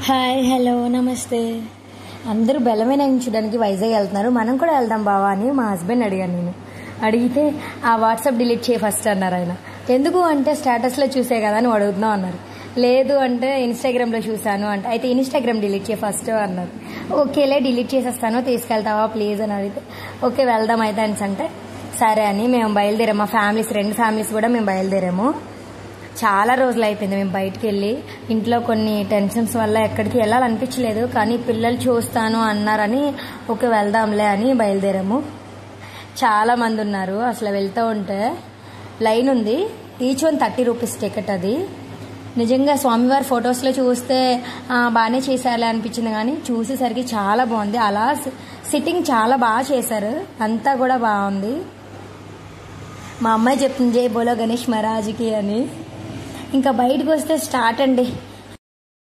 Hi hello నమస్తే. అందరూ బెల్లమైన చూడడానికి వైజాగ్ వెళ్తున్నారు, మనం కూడా వెళ్దాం బావా అని మా హస్బెండ్ అడిగాను. నేను అడిగితే ఆ వాట్సాప్ డిలీట్ చేయి ఫస్ట్ అన్నారు. ఆయన ఎందుకు అంటే స్టేటస్లో చూసే కదా అని అడుగుతున్నాం అన్నారు. లేదు అంటే ఇన్స్టాగ్రామ్లో చూశాను అంటే అయితే ఇన్స్టాగ్రామ్ డిలీట్ చేయి ఫస్ట్ అన్నారు. ఓకేలే డిలీట్ చేసేస్తాను, తీసుకెళ్తావా ప్లీజ్ అని అడిగితే ఓకే వెళ్దాం అయితే అని అంటే సరే అని మేము బయలుదేరాము. మా ఫ్యామిలీస్ 2 ఫ్యామిలీస్ కూడా మేము బయలుదేరాము. చాలా రోజులు అయిపోయింది మేము బయటికి వెళ్ళి. ఇంట్లో కొన్ని టెన్షన్స్ వల్ల ఎక్కడికి వెళ్ళాలనిపించలేదు, కానీ పిల్లలు చూస్తాను అన్నారని ఓకే వెళ్దాంలే అని బయలుదేరాము. చాలా మంది ఉన్నారు. అసలు వెళ్తూ ఉంటే లైన్ ఉంది. Each one 30 rupees ticket. అది నిజంగా స్వామివారి ఫొటోస్లో చూస్తే బాగానే చేశారులే అనిపించింది, కానీ చూసేసరికి చాలా బాగుంది. అలా సిట్టింగ్ చాలా బాగా చేశారు, అంతా కూడా బాగుంది. మా అమ్మాయి చెప్తుంది జై బోలో గణేష్ మహారాజ్కి అని. ఇంకా బయటకు వస్తే స్టార్ట్ అండి.